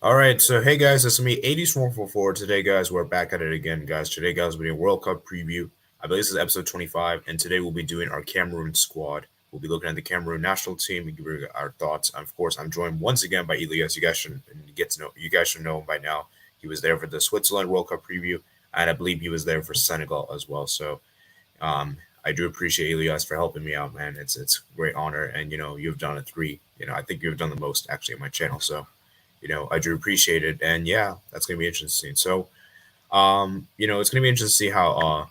All right, so hey guys, it's me, 80s144. Today, guys, we're back at it again, guys. Today, guys, we're doing World Cup preview. I believe this is episode 25, and today we'll be doing our Cameroon squad. We'll be looking at the Cameroon national team and giving our thoughts. And of course, I'm joined once again by Elias. You guys should know him by now. He was there for the Switzerland World Cup preview, and I believe he was there for Senegal as well. So, I do appreciate Elias for helping me out, man. It's a great honor, and you've done it three. I think you've done the most actually on my channel. So I do appreciate it. And yeah, that's gonna be interesting. So, it's gonna be interesting to see how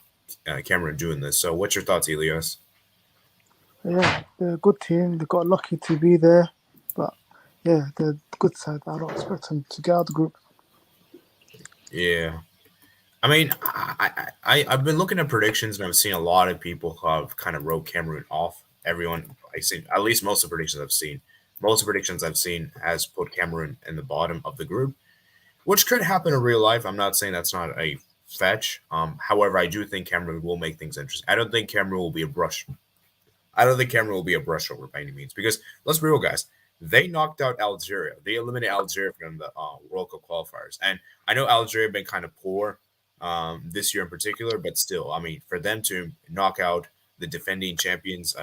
Cameron doing this. So, what's your thoughts, Elias? Yeah, they're a good team. They got lucky to be there, but yeah, they're a good side. I don't expect them to get out of the group. Yeah, I mean, I've been looking at predictions and I've seen a lot of people have kind of wrote Cameroon off. Everyone I see, at least most of the predictions I've seen, has put Cameroon in the bottom of the group, which could happen in real life. I'm not saying that's not a fetch. However, I do think Cameroon will make things interesting. I don't think Cameroon will be a brush. I don't think Cameroon will be a brushover by any means because let's be real, guys. They knocked out Algeria. They eliminated Algeria from the World Cup qualifiers, and I know Algeria have been kind of poor this year in particular, but still, I mean, for them to knock out the defending champions,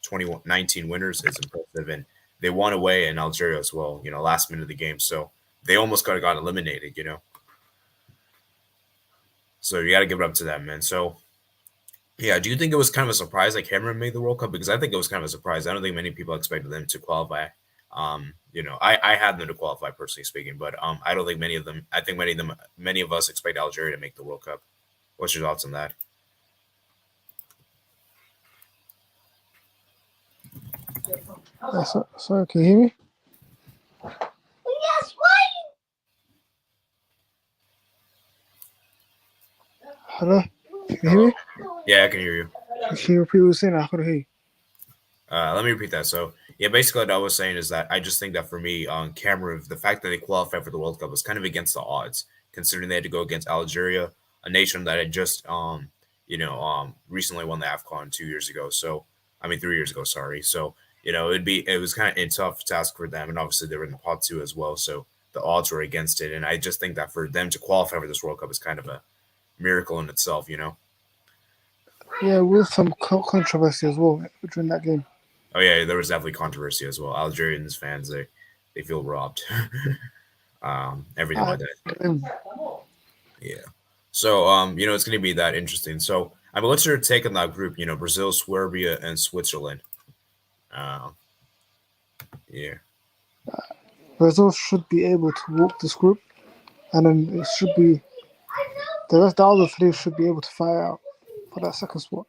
2019 winners is impressive, and they won away in Algeria as well. Last minute of the game, so they almost got eliminated. So you got to give it up to them, man. So yeah, do you think it was kind of a surprise that Cameroon made the World Cup? Because I think it was kind of a surprise. I don't think many people expected them to qualify. I had them to qualify personally speaking, but I don't think many of them. I think many of us expect Algeria to make the World Cup. What's your thoughts on that? Sorry, can you hear me? Hello, can you hear me? Yeah, I can hear you. Can you repeat what you were saying? I couldn't hear you. Let me repeat that. So yeah, basically what I was saying is that I just think that for me, Cameroon, the fact that they qualified for the World Cup was kind of against the odds, considering they had to go against Algeria, a nation that had just recently won the AFCON 2 years ago. So I mean 3 years ago, sorry. So it was kind of a tough task for them, and obviously they were in the pot two as well. So the odds were against it, and I just think that for them to qualify for this World Cup is kind of a miracle in itself. Yeah, with some controversy as well during that game. Oh yeah, there was definitely controversy as well. Algerians fans they feel robbed, everything I, like that. Yeah. So it's gonna be that interesting. So I mean, what's your take on that group? Brazil, Serbia, and Switzerland. Uh, yeah, Brazil should be able to walk this group, and then it should be the other three should be able to fight out for that second spot.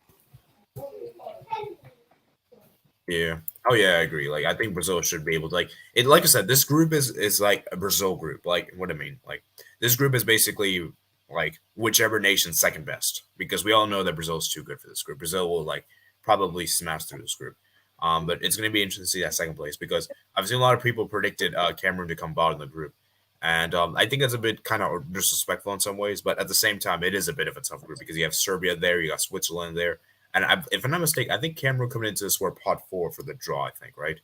yeah. Oh yeah, I agree. Like I think Brazil should be able to like it. Like I said, this group is like a Brazil group. Like what I mean, like this group is basically like whichever nation's second best because we all know that Brazil is too good for this group. Brazil will like probably smash through this group. But it's going to be interesting to see that second place because I've seen a lot of people predicted Cameroon to come bottom of the group, and I think that's a bit kind of disrespectful in some ways. But at the same time, it is a bit of a tough group because you have Serbia there, you got Switzerland there, and if I'm not mistaken, I think Cameroon coming into this were pot four for the draw. I think right.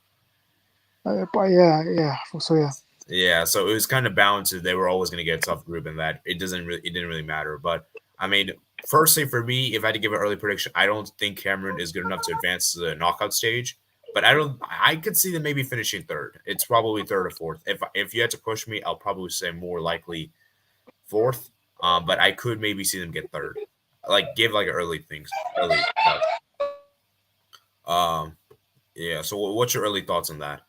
But yeah, so yeah. Yeah, so it was kind of balanced. They were always going to get a tough group, and that it didn't really matter. But I mean, firstly, for me, if I had to give an early prediction, I don't think Cameroon is good enough to advance to the knockout stage. But I don't. I could see them maybe finishing third. It's probably third or fourth. If you had to push me, I'll probably say more likely fourth. But I could maybe see them get third. Like give like early things, early. Um, yeah. So what's your early thoughts on that?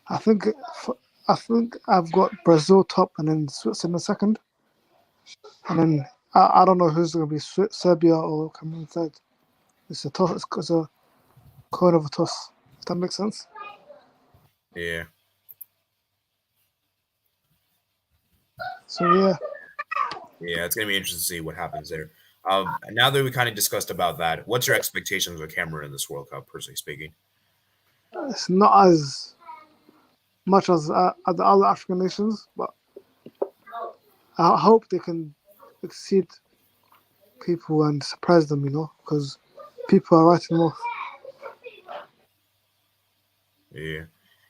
I think I think I've got Brazil top and then Switzerland second, and then I don't know who's going to be Serbia or Cameroon third. It's a toss. It's a coin of a toss. If that makes sense. Yeah. So yeah, Yeah, it's gonna be interesting to see what happens there. Now that we kind of discussed about that, what's your expectations of Cameroon in this World Cup, personally speaking? it's not as much as the other African nations, but I hope they can exceed people and surprise them. Because people are writing them off. Yeah,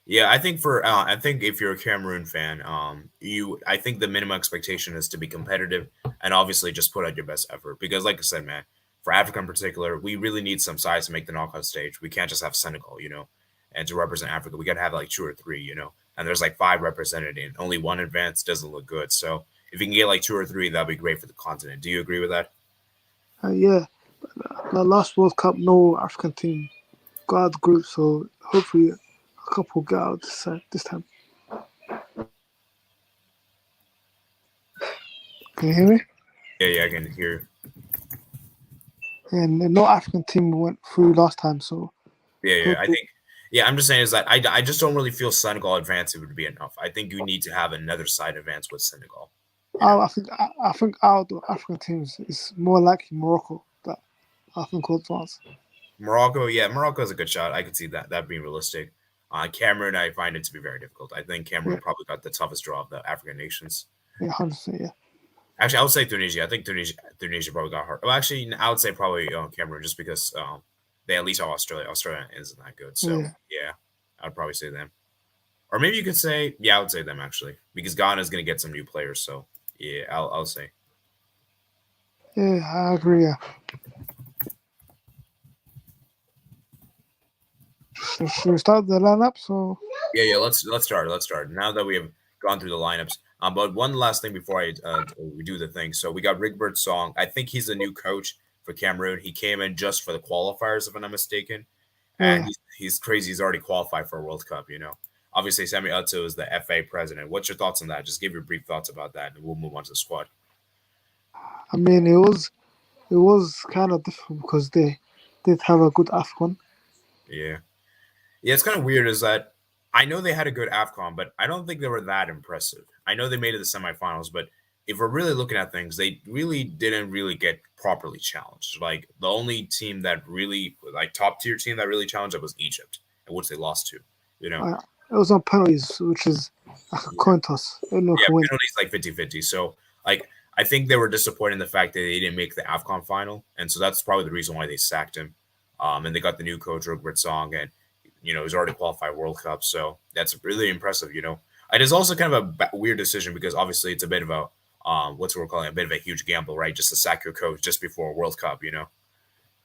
Yeah, I think if you're a Cameroon fan, I think the minimum expectation is to be competitive and obviously just put out your best effort because, like I said, man, for Africa in particular, we really need some size to make the knockout stage. We can't just have Senegal, and to represent Africa, we got to have like two or three, and there's like five represented and only one advance doesn't look good. So if you can get like two or three, that'd be great for the continent. Do you agree with that? Yeah, the last World Cup, no African team got out of the group, so hopefully a couple get out this time. Can you hear me? Yeah, I can hear. And no African team went through last time, so Yeah. I hopefully, think. Yeah, I'm just saying is that I just don't really feel Senegal advancing would be enough. I think you need to have another side advance with Senegal. You know, I think out of the African teams, it's more likely Morocco that I think will advance. Morocco. Yeah, Morocco is a good shot. I could see that being realistic. Cameroon, I find it to be very difficult. I think Yeah, Cameroon probably got the toughest draw of the African nations. yeah, 100%. Yeah, Actually, I would say Tunisia. I think Tunisia probably got hurt. Well, actually, I would say probably Cameroon just because they at least have Australia. Australia isn't that good, so yeah, yeah, I would probably say them. Or maybe you could say, yeah, I would say them actually because Ghana is going to get some new players. So yeah, I'll say. yeah. I agree. Yeah. Should we start the lineup? So Yeah. Let's start. Let's start. Now that we have gone through the lineups, but one last thing before we do the thing. So we got Rigbert Song. I think he's the new coach for Cameroon. He came in just for the qualifiers, if I'm not mistaken, and yeah, he's crazy. He's already qualified for a World Cup. Obviously Sami Otto is the FA president. What's your thoughts on that? Just give your brief thoughts about that, and we'll move on to the squad. I mean it was kind of difficult because they did have a good Afcon. Yeah. Yeah, it's kind of weird is that I know they had a good AFCON, but I don't think they were that impressive. I know they made it to the semifinals, but if we're really looking at things, they really didn't really get properly challenged. Like the only team that really like top tier team that really challenged it was Egypt, and which they lost to. You know, Uh, it was on penalties, which is like a yeah, coin toss. I don't know yeah, who wins. penalties like 50-50. So like I think they were disappointed in the fact that they didn't make the AFCON final, and so that's probably the reason why they sacked him. And they got the new coach Robert Song, and he's already qualified World Cup, so that's really impressive. It is also kind of a weird decision because obviously it's a bit of a what's what we're calling a bit of a huge gamble, right? Just to sack your coach just before a World Cup,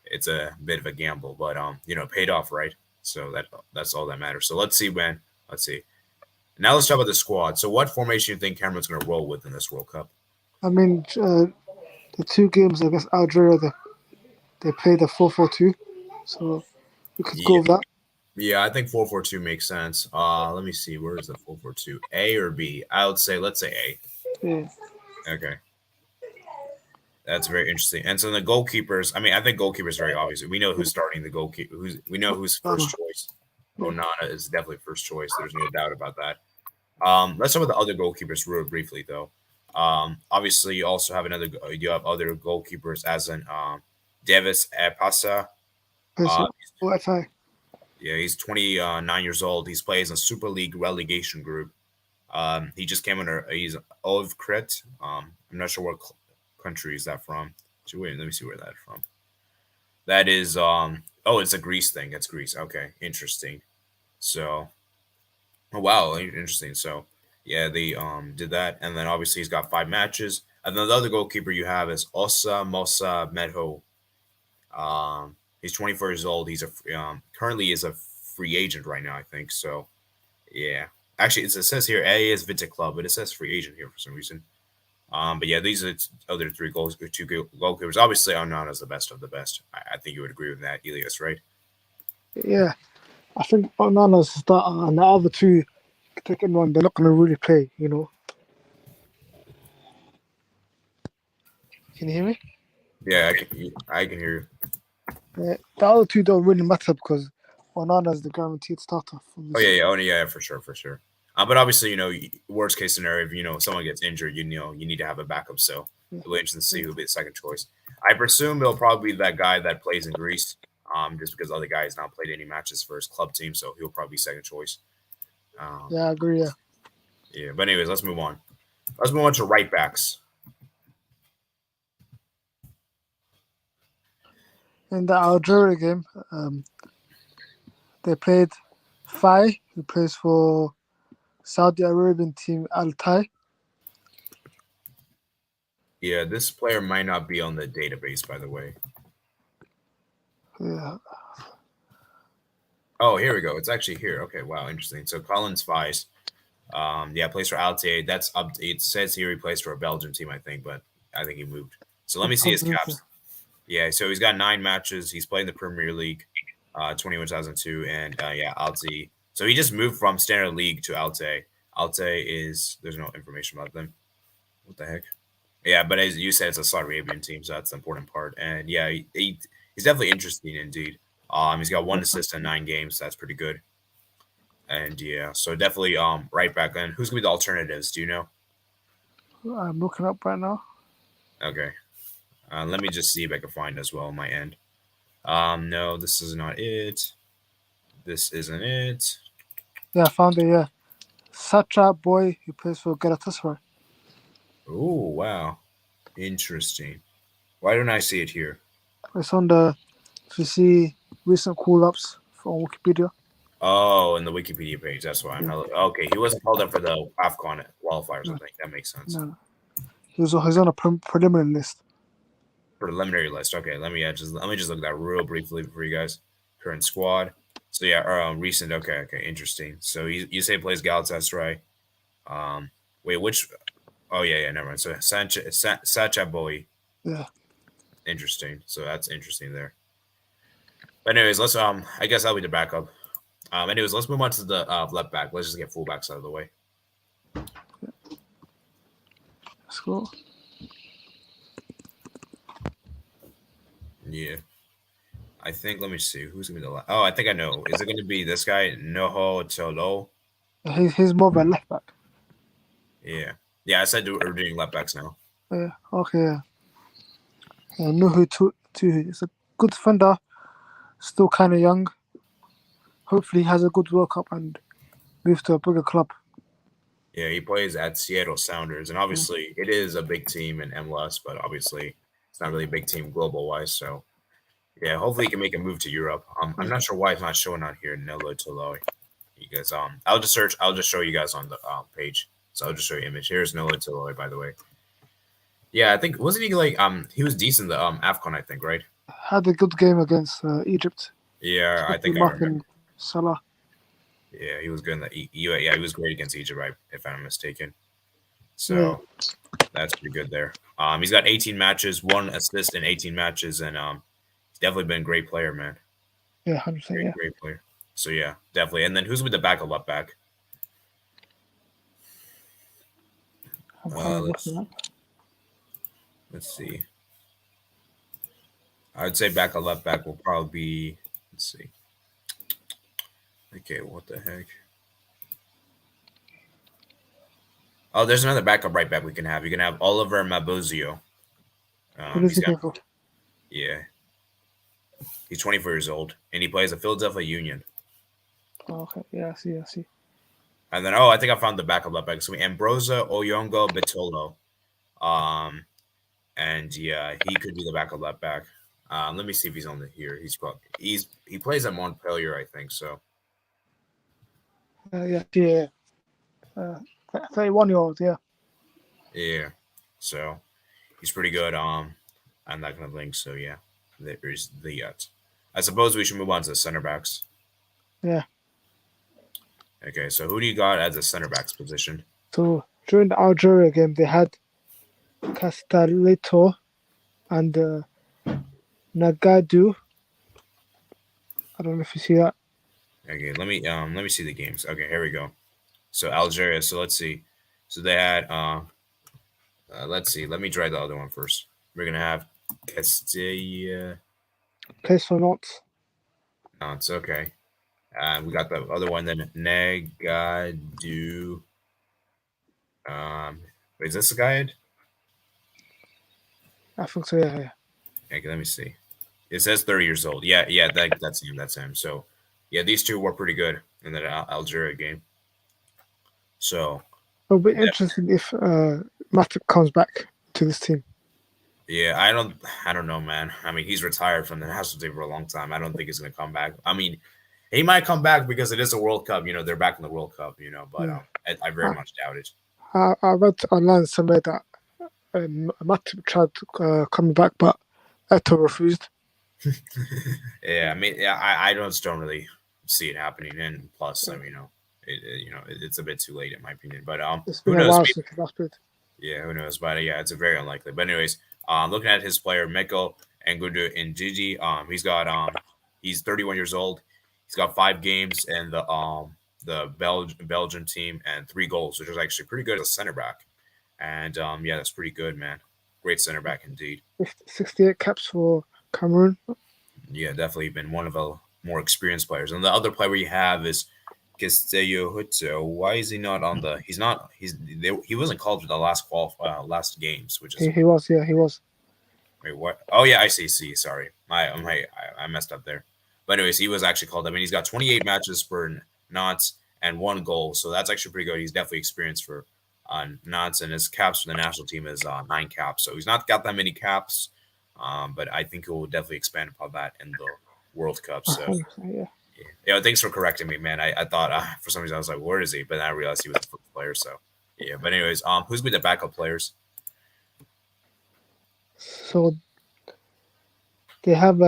it's a bit of a gamble, but it paid off, right? So that's all that matters. So let's see, man. Let's see. Now let's talk about the squad. So what formation do you think Cameron's going to roll with in this World Cup? I mean, the two games against Algeria, they played the 4-4-2, so we could go Yeah, with that. yeah, I think 4-4-2 makes sense. Let me see. Where is the 4-4-2? A or B? I would say let's say Yeah, A. Okay. That's very interesting. And so the goalkeepers, I mean, I think goalkeepers very obvious. We know who's starting the goalkeeper. We know who's first choice. yeah. Onana is definitely first choice. There's no doubt about that. Let's talk about the other goalkeepers real briefly, though. Obviously, you have other goalkeepers as in Davis Epasa. Uh, Peso, OFI. yeah, he's 29 years old. He's plays in Super League relegation group. He just came under. He's of Crit. I'm not sure what country is that from. So wait, let me see where that's from. That is Oh, it's a Greece thing. It's Greece. Okay, interesting. So, oh wow, interesting. So, yeah, they did that, and then obviously he's got 5 matches. And then the other goalkeeper you have is Osa Mosa Medho. He's 24 years old. He's a currently is a free agent right now, I think. So, yeah. Actually, it says here A is Vita Club, but it says free agent here for some reason. But yeah, these are other two goalkeepers. Obviously, Onana is the best of the best. I think you would agree with that, Elias, right? Yeah, I think Onana's the starter, and the other two take anyone. They're not going to really play. Can you hear me? Yeah, I can hear you. Yeah, the other two don't really matter because Onana's the guaranteed starter for Oh this. yeah, yeah, oh yeah, for sure, for sure. But obviously, worst case scenario, if someone gets injured, you need to have a backup. So Yeah, it'll be interesting to see yeah, who'll be the second choice. I presume it'll probably be that guy that plays in Greece, just because the other guy has not played any matches for his club team, so he'll probably be second choice. Um, yeah, I agree. Yeah, yeah, but anyways, let's move on. Let's move on to right backs. in the Algeria game, they played Fai, who plays for Saudi Arabian team Al Tai. Yeah, this player might not be on the database, by the way. Yeah. Oh, here we go. It's actually here. Okay, wow, interesting. So Colin Spice, plays for Altea. That's up. It says here he plays for a Belgian team, I think, but I think he moved. So let me see his caps. Yeah, so he's got 9 matches. He's played in the Premier League, 2002, and Altea. So he just moved from Standard League to Altea. Altea there's no information about them. What the heck? Yeah, but as you said, it's a Saudi Arabian team, so that's the important part. And yeah, he's definitely interesting indeed. He's got 1 assist in 9 games. So that's pretty good. And yeah, so definitely right back then. Who's gonna be the alternatives? Do you know? I'm looking up right now. Okay. Let me just see if I can find as well on my end. No, this is not it. This isn't it. Yeah, I found it. Yeah, Sacha Boy, who plays for Galatasaray. Oh wow, interesting. Why don't I see it here? It's on the. If you see recent call-ups from Wikipedia. Oh, in the Wikipedia page. That's why I'm not. Okay, he wasn't called up for the AFCON qualifiers. I think that makes sense. No, he's on a preliminary list. Preliminary list. Okay, let me just look at that real briefly for you guys. Current squad. So yeah, recent. Okay, interesting. So you say he plays Galatasaray. Wait, which? Oh yeah, never mind. So Sacha Boy. Yeah. Interesting. So that's interesting there. But anyways, let's I guess I'll be the backup. Anyways, let's move on to the left back. Let's just get fullbacks out of the way. Let's go. Yeah. I think, let me see. Who's going to be the left? Oh, I think I know. Is it going to be this guy, Noho Tolo? He's more of a left back. Yeah. Yeah, I said we're doing left backs now. Yeah, okay. Noho Tuhu is a good defender. Still kind of young. Hopefully he has a good World Cup and moves to a bigger club. Yeah, he plays at Seattle Sounders. And obviously it is a big team in MLS, but obviously it's not really a big team global-wise. So, yeah, hopefully he can make a move to Europe. I'm not sure why it's not showing on here, Nelo Tolo. You guys, I'll just show you guys on the page. So I'll just show you image. Here's Nelo Tolo, by the way. Yeah, I think, wasn't he like, he was decent, the AFCON, I think, right? Had a good game against Egypt. Yeah, I think I remember. Salah. Yeah, he was good in the he was great against Egypt, right? If I'm not mistaken. So that's pretty good there. He's got 18 matches, 1 assist in 18 matches, and he's definitely been a great player, man. Yeah, 100%. Great player. So yeah, definitely. And then who's with the back of left back? Let's see. I would say back of left back will probably be. Let's see. Okay, what the heck? Oh, there's another backup right back we can have. You can have Oliver Mabuzio. What is he for? Yeah. He's 24 years old, and he plays at Philadelphia Union. Oh, okay, yeah, I see. And then, I think I found the backup left back. It's going to be Ambrosia Oyongo Bitolo. And yeah, he could be the backup left back. Let me see if he's on here. He plays at Montpellier, I think so. 31-year-old, yeah. Yeah. So he's pretty good. I'm not gonna link, so yeah. There's the I suppose we should move on to the center backs. Yeah. Okay, so who do you got as a center backs position? So during the Algeria game they had Castelletto and Nagadu. I don't know if you see that. Okay, let me see the games. Okay, here we go. So Algeria. So let's see. So they had let's see. Let me try the other one first. We're gonna have Castilla. Plays for Nantes. Nantes. Okay. We got the other one then. Nagadu. Is this the guy? I think so. Yeah. Okay, let me see. It says 30 years old. Yeah. That's him. That's him. So, yeah, these two were pretty good in that Algeria game. So it'll be interesting if Matip comes back to this team. Yeah, I don't know, man. I mean, he's retired from the national team for a long time. I don't think he's going to come back. I mean, He might come back because it is a World Cup. They're back in the World Cup. But Yeah. I very much doubt it. I read online somewhere that Matip tried coming back, but Eto refused. Yeah, I mean, yeah, I don't really see it happening. And plus, I mean, it's a bit too late in my opinion. But It's who been a knows? while Maybe, since he last played. yeah, who knows? But yeah, it's a very unlikely. But anyways, looking at his player Meko and Gudu and Gigi, he's 31 years old. He's got 5 games in the Belgian team and 3 goals, which is actually pretty good as a center back. And yeah, that's pretty good, man. Great center back indeed. 68 caps for Cameroon. Yeah, definitely been one of the more experienced players. And the other player we have is Castello Hutso. Why is he not on the? He's not. He wasn't called for the last games, which is He was, yeah, he was. wait what? Oh yeah, I see. Sorry, I messed up there. But anyways, he was actually called. I mean, he's got 28 matches for Knots and 1 goal, so that's actually pretty good. He's definitely experienced for Knots, and his caps for the national team is 9 caps. So he's not got that many caps, but I think he will definitely expand upon that in the World Cup. So 100%, yeah. yeah, thanks for correcting me, man. I thought for some reason I was like, where is he? But then I realized he was the first player. So yeah. But anyways, who's been the backup players? So they have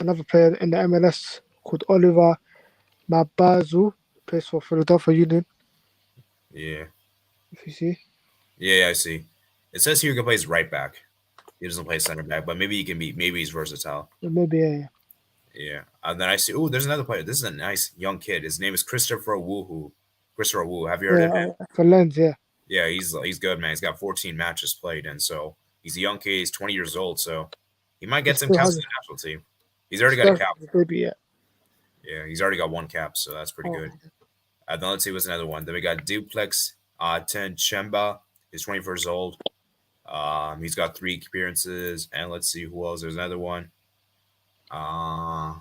another player in the MLS called Oliver Mabazu, plays for Philadelphia Union, Yeah, if you see. yeah, I see. It says here he can play right back. He doesn't play center back, but maybe he can be. Maybe he's versatile. Maybe, yeah. Yeah. And then I see. Oh, there's another player. This is a nice young kid. His name is Christopher Wu. Christopher Wu. Have you heard of him? For Lens, yeah. Yeah, he's good, man. He's got 14 matches played, and so he's a young kid. He's 20 years old, so he might He get some still caps has for it. the national team. He's already got a Still cap. has a baby, yeah. Yeah, he's already got 1 cap, so that's pretty Oh, good. Then let's see what's another one. Then we got Duplex Ten Chemba. He's 24 years old. He's got 3 appearances, and let's see who else. There's another one. I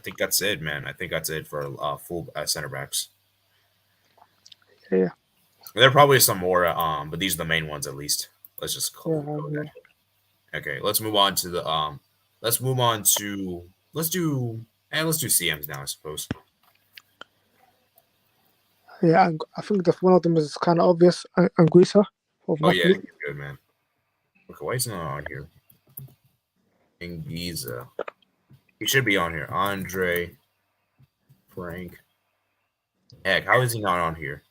think that's it, man. I think that's it for full center backs. yeah. There are probably some more, but these are the main ones at least. Let's just go with Yeah. that. Okay, let's move on to the let's move on to let's do CMs now, I suppose. Yeah, and I think that one of them is kind of obvious. Anguissa of Oh yeah, Napoli. he's good, man. Okay, why is he not on here? Ingiza. He should be on here. Andre Frank. Heck, how is he not on here?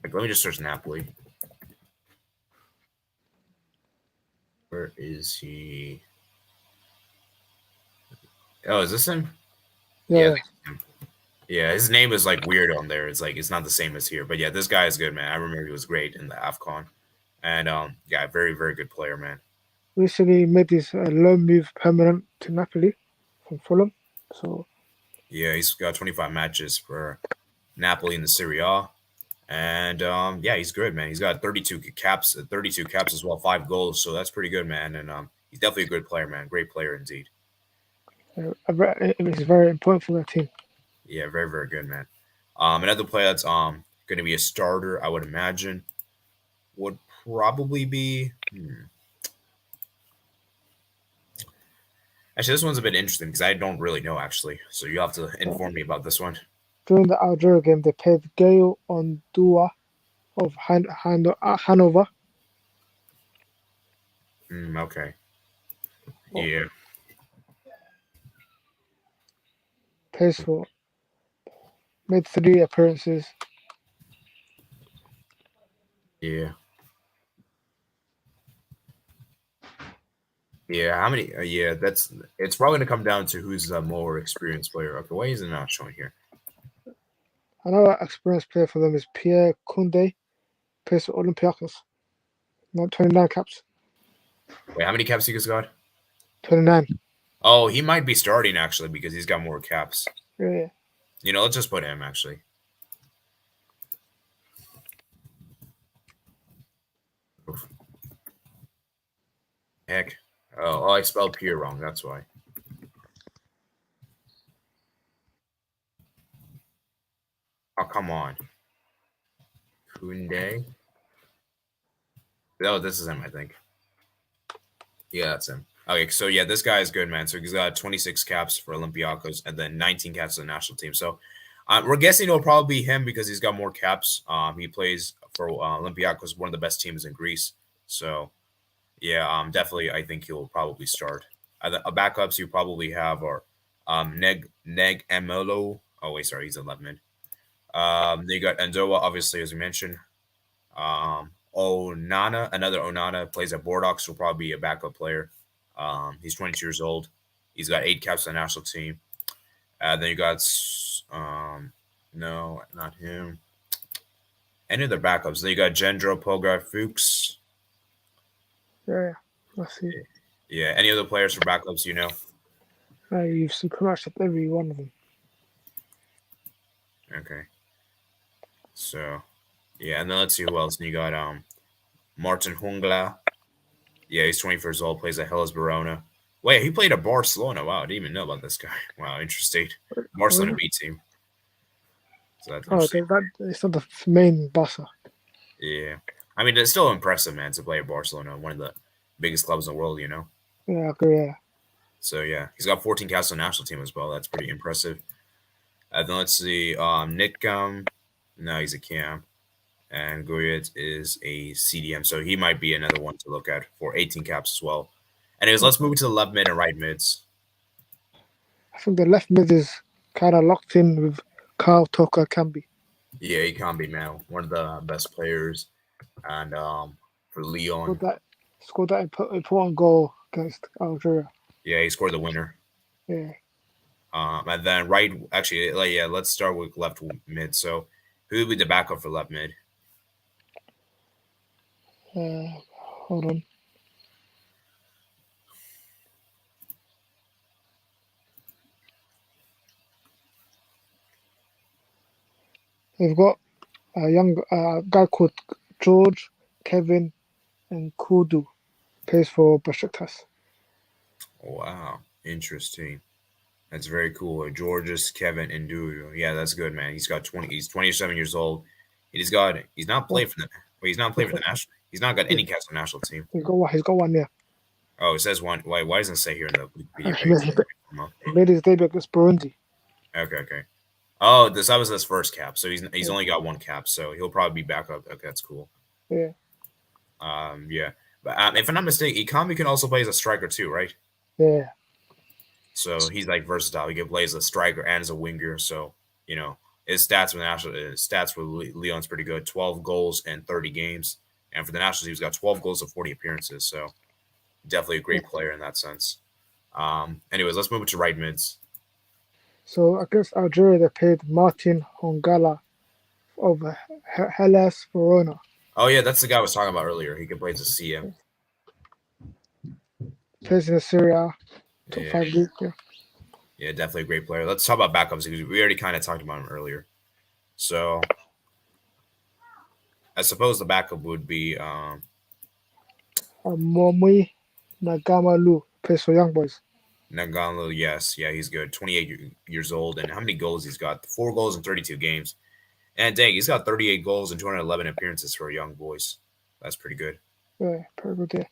Like, let me just search Napoli. Where is he? Oh, is this him? Yeah. Yeah, his name is like weird on there. It's like it's not the same as here. But yeah, this guy is good, man. I remember he was great in the AFCON. And yeah, very, very good player, man. Recently made his loan move permanent to Napoli from Fulham. So Yeah, he's got 25 matches for Napoli in the Serie A. And yeah, he's good, man. He's got 32 caps as well, 5 goals. So that's pretty good, man. And he's definitely a good player, man. Great player indeed. it's very important for their team. Yeah, very, very good, man. Another player that's going to be a starter, I would imagine, would probably be. Actually, this one's a bit interesting because I don't really know, actually. So you have to inform me about this one. During the Algeria game, they played Gael Ondua of Hanover. Okay. Yeah. Plays for made 3 appearances. Yeah. Yeah. How many? Yeah, it's probably going to come down to who's the more experienced player. Okay, why is it not showing here? Another experienced player for them is Pierre Conde, plays for Olympiakos. Not 29 caps. Wait, how many caps he got? 29. Oh, he might be starting actually because he's got more caps. Yeah. Let's just put him actually. Oof. Heck. Oh, I spelled Pierre wrong. That's why. Oh, come on. Kunde. Oh, this is him, I think. Yeah, that's him. Okay, so yeah, this guy is good, man. So he's got 26 caps for Olympiakos and then 19 caps for the national team. So we're guessing it'll probably be him because he's got more caps. He plays for Olympiakos, one of the best teams in Greece. So yeah, definitely, I think he'll probably start. Backups you probably have are Neg Emelo. Oh wait, sorry, he's a left mid. They got Andoa, obviously, as we mentioned. Onana, another Onana, plays at Bordeaux, will probably be a backup player. He's 22 years old. He's got 8 caps on the national team. Then you got, no, not him. Any of the backups. Then you got Gendro Pogar Fuchs. Yeah, let's see. Yeah, any other players for backups, you know? You've seen pretty much every one of them. Okay. So, yeah, and then let's see who else. And you got Martin Hungla. Yeah, he's 24 years old, plays at Hellas Verona. Wait, he played at Barcelona. Wow, I didn't even know about this guy. Wow, interesting. Barcelona Really? B team. So that's Oh, interesting. it's not the main Barca. Yeah. I mean, it's still impressive, man, to play at Barcelona, one of the biggest clubs in the world, you know? Yeah, I agree. Yeah. So, yeah, he's got 14 caps on the national team as well. That's pretty impressive. Then let's see. Nick, no, he's a cam. And Goyet is a CDM. So he might be another one to look at for 18 caps as well. Anyways, let's move to the left mid and right mids. I think the left mid is kind of locked in with Carl Tucker Camby. Yeah, he can be, man. One of the best players. And for Leon, Scored that important goal against Algeria. yeah, he scored the winner. Yeah. And then yeah, let's start with left mid. So who would be the backup for left mid? Hold on. We've got a young guy called George, Kevin, and Kudu. Plays for Besiktas. Wow, interesting. That's very cool. Georges, Kevin, and Dudu. Yeah, that's good, man. He's got 20. He's 27 years old. He's not playing for the. Well, he's not playing for the national. He's not got any caps for the national team. He's got one. Yeah. Oh, it says one. Why doesn't it say here in the Wikipedia He page? made his debut against Burundi. Okay. Oh, that was his first cap. So he's only got one cap. So he'll probably be back up. Okay, that's cool. Yeah. Yeah. But if I'm not mistaken, Ikami can also play as a striker too, right? Yeah. So he's like versatile. He can play as a striker and as a winger. So you know his stats with Leon's pretty good. 12 goals in 30 games, and for the national team, he's got 12 goals in 40 appearances. So definitely a great player in that sense. Anyways, let's move to right mids. So against Algeria, they played Martin Hongala of Hellas Verona. Oh yeah, that's the guy I was talking about earlier. He can play as a CM. Plays in the Serie A. Top Yeah. 5 league. Yeah. Yeah, definitely a great player. Let's talk about backups because we already kind of talked about him earlier. So I suppose the backup would be Momui Nagamalu plays for Young Boys. Nagano. Yes, yeah, he's good. 28 years old, and how many goals he's got? 4 goals in 32 games. And dang, he's got 38 goals and 211 appearances for Young Boys. That's pretty good. Yeah, pretty good there.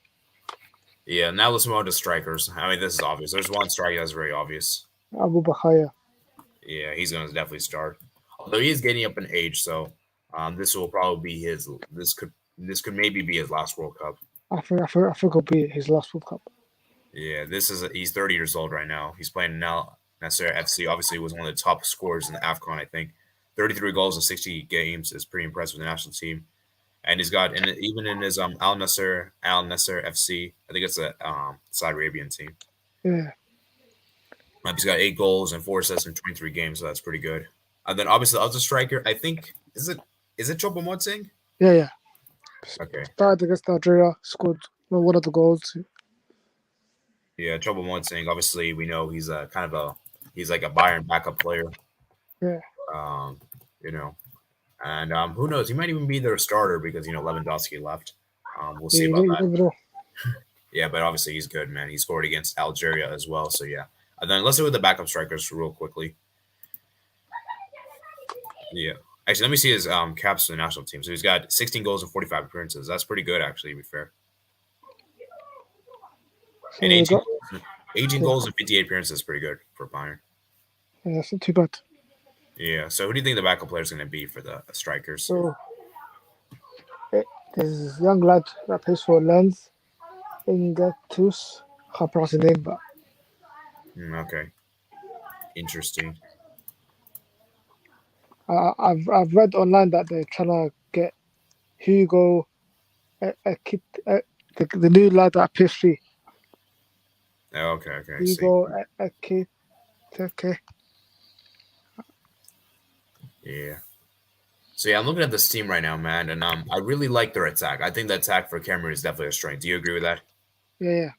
Yeah, now let's move on to strikers. I mean, this is obvious. There's one striker that's very obvious. Abu Bakaya. Yeah, he's going to definitely start. Although he is getting up in age, so this will probably be his. This could maybe be his last World Cup. I think it'll be his last World Cup. Yeah, he's 30 years old right now. He's playing now Nasser FC. Obviously, was one of the top scorers in the AFCON, I think. 33 goals in 60 games is pretty impressive with the national team. And he's got, even in his Al Nasser FC, I think it's a Saudi Arabian team. Yeah. He's got 8 goals and 4 assists in 23 games, so that's pretty good. And then obviously the other striker, I think, is it Choupo-Moting? Yeah. Okay. Started against Algeria, scored one of the goals. Yeah, Choupo-Moting. Obviously, we know he's like a Bayern backup player. Yeah. You know, and who knows? He might even be their starter because Lewandowski left. We'll see about that. Yeah, but obviously he's good, man. He scored against Algeria as well. So yeah. And then let's do with the backup strikers real quickly. Yeah. Actually, let me see his caps for the national team. So he's got 16 goals and 45 appearances. That's pretty good, actually, to be fair. And And we got 18 yeah, goals and 58 appearances is pretty good for Bayern. yeah, that's not too bad. Yeah. So who do you think the backup player is going to be for the strikers? So there's this young lad that plays for Lens, Ingatus. Can't pronounce his name, but Okay. Interesting. I've read online that they're trying to get Hugo, a kid, the new lad at PSG. Okay. Okay. I see. Hugo, a kid, okay. Yeah. So yeah, I'm looking at this team right now, man, and I really like their attack. I think the attack for Cameroon is definitely a strength. Do you agree with that? Yeah,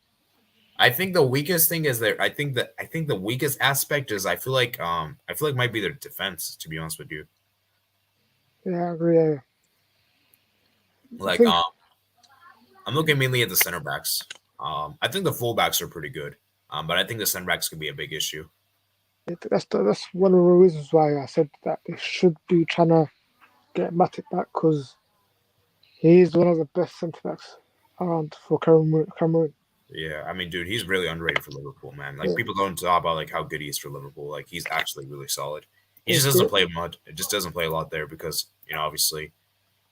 I think the weakest thing is there. I think the weakest aspect is I feel like might be their defense. To be honest with you, yeah, I agree. Yeah. I like think I'm looking mainly at the center backs. I think the fullbacks are pretty good, but I think the center backs could be a big issue. that's one of the reasons why I said that they should be trying to get Matic back because he's one of the best centre backs around for Cameroon. Yeah, I mean, dude, he's really underrated for Liverpool, man. Like Yeah, people don't talk about like how good he is for Liverpool. Like he's actually really solid. He just it's doesn't good. play much. It just doesn't play a lot there because obviously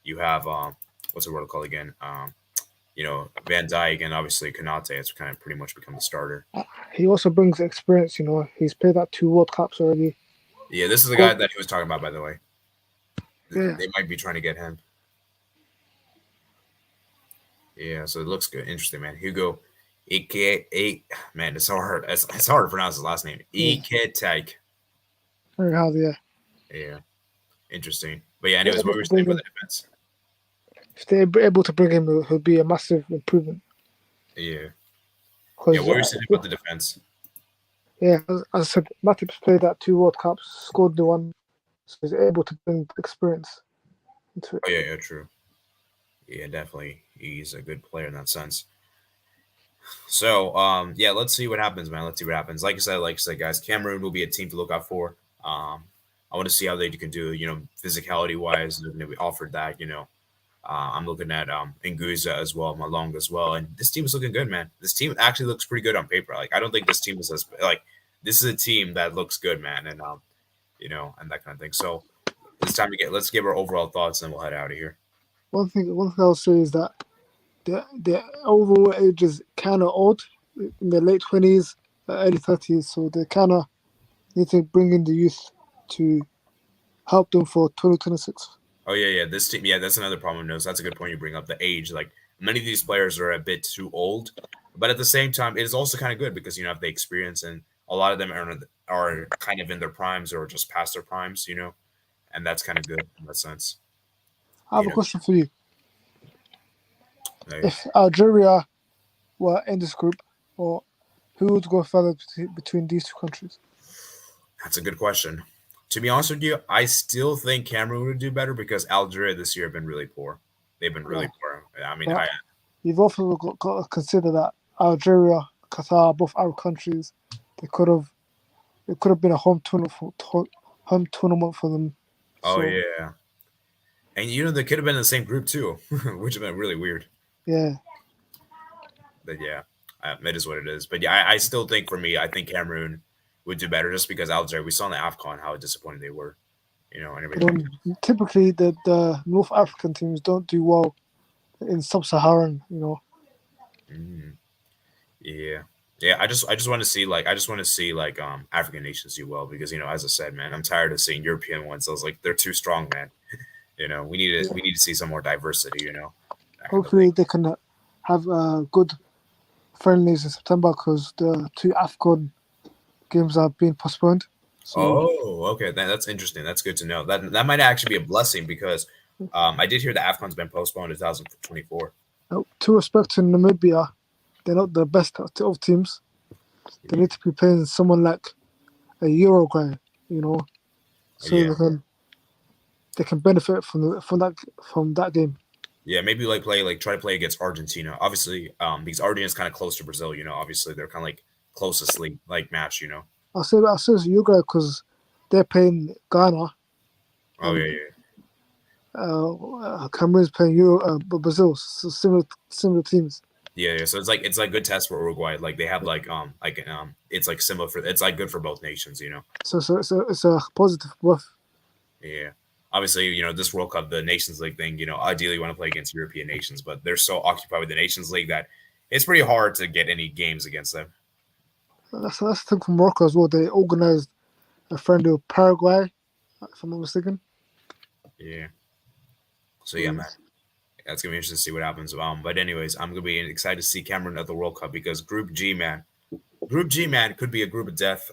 you have what's the word called again? Van Dijk and obviously Konate has kind of pretty much become the starter. He also brings experience. He's played at 2 World Cups already. Yeah, this is the guy Scored, that he was talking about, by the way. yeah, They might be trying to get him. Yeah, so it looks good. Interesting, man. Hugo Ike, man, it's hard. It's hard to pronounce his last name. yeah, Ike. very hard. Yeah, Yeah, interesting. But yeah, they're anyways, what able were to we saying bring about him. the defense? If they're able to bring him, he'll be a massive improvement. Yeah, yeah. Because What were you saying about the defense? yeah, as I said, Matip's played at 2 World Cups, scored the one, so he's able to bring experience into it. Oh yeah, yeah, true. Yeah, definitely. He's a good player in that sense. So, yeah, let's see what happens, man. Let's see what happens. Like I said, guys, Cameroon will be a team to look out for. I want to see how they can do. Physicality wise, they're going to be offered that. I'm looking at Nguza as well, Malong as well, and this team is looking good, man. This team actually looks pretty good on paper. Like, I don't think this team is like this is a team that looks good, man, and and that kind of thing. So it's time to let's give our overall thoughts, and we'll head out of here. One thing I'll say is that the overall age is kind of old, in the late 20s, early 30s, so they kind of need to bring in the youth to help them for 2026. Oh yeah. This team, yeah, that's another problem. No, that's a good point you bring up. The age, like many of these players are a bit too old, but at the same time, it is also kind of good because have the experience, and a lot of them are kind of in their primes or just past their primes, and that's kind of good in that sense. I have You a know, question for you. like, If Algeria were in this group, or who would go further between these two countries? that's a good question. To be honest with you, I still think Cameroon would do better because Algeria this year have been really poor. They've been really Yeah, poor. I mean, but you've also got to consider that Algeria, Qatar, both Arab countries, they could have been a home tournament for them. oh So yeah, and they could have been in the same group too, which would have been really weird. yeah, But yeah, it is what it is. But yeah, I still think for me, I think Cameroon would do better just because Algeria. We saw in the Afcon how disappointed they were, and but everything. typically the North African teams don't do well in sub-Saharan. Mm, yeah, yeah. I just want to see like African nations do well because as I said, man, I'm tired of seeing European ones. I was like, they're too strong, man. We need to Yeah. we need to see some more diversity. That kind of thing. Hopefully they can have good friendlies in September because the 2 AFCON games are being postponed. So Oh, okay. That's interesting. That's good to know. That might actually be a blessing because I did hear the Afcon's been postponed to 2024. to respect to Namibia, they're not the best of teams. They need to be playing someone like a Uruguay, so Yeah, they can benefit from that game. yeah. Maybe try to play against Argentina. Obviously, because Argentina is kind of close to Brazil. Obviously they're kind of like closest league like match. I'll say it's Uruguay because they're playing Ghana Oh yeah, and yeah. Cameroon's playing Brazil. So similar teams. Yeah, so it's like good test for Uruguay. Like they have it's like similar for it's like good for both nations, you know. So it's a positive both. Yeah. Obviously, you know, this World Cup, the Nations League thing, you know, ideally you want to play against European nations, but they're so occupied with the Nations League that it's pretty hard to get any games against them. That's the thing from Morocco as well. They organized a friendly with Paraguay, if I'm not mistaken. Yeah. So yeah, man. That's gonna be interesting to see what happens. But anyways, I'm gonna be excited to see Cameroon at the World Cup because Group G, man, could be a group of death.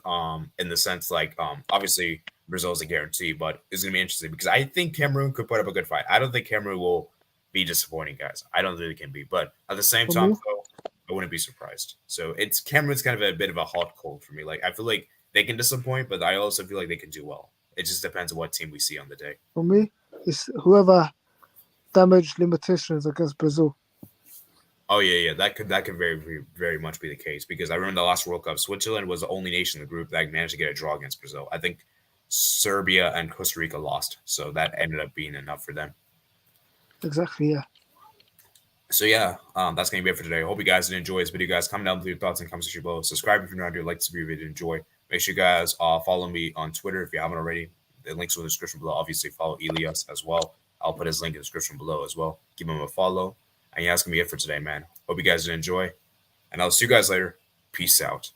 In the sense like, obviously Brazil is a guarantee, but it's gonna be interesting because I think Cameroon could put up a good fight. I don't think Cameroon will be disappointing, guys. I don't think they can be, but at the same For time, me, though, I wouldn't be surprised. So it's Cameroon's kind of a bit of a hot cold for me. Like I feel like they can disappoint, but I also feel like they can do well. It just depends on what team we see on the day. for me, it's whoever damage limitations against Brazil. Oh yeah, that could very much be the case because I remember the last World Cup, Switzerland was the only nation in the group that managed to get a draw against Brazil. I think Serbia and Costa Rica lost, so that ended up being enough for them. Exactly, yeah. So yeah, that's gonna be it for today. I hope you guys did enjoy this video, guys. Comment down with your thoughts and comments section below. Subscribe if you're not here. Like this video if you enjoy. Make sure you guys follow me on Twitter if you haven't already. The links are in the description below. Obviously, follow Elias as well. I'll put his link in the description below as well. Give him a follow. And yeah, that's gonna be it for today, man. Hope you guys did enjoy. And I'll see you guys later. Peace out.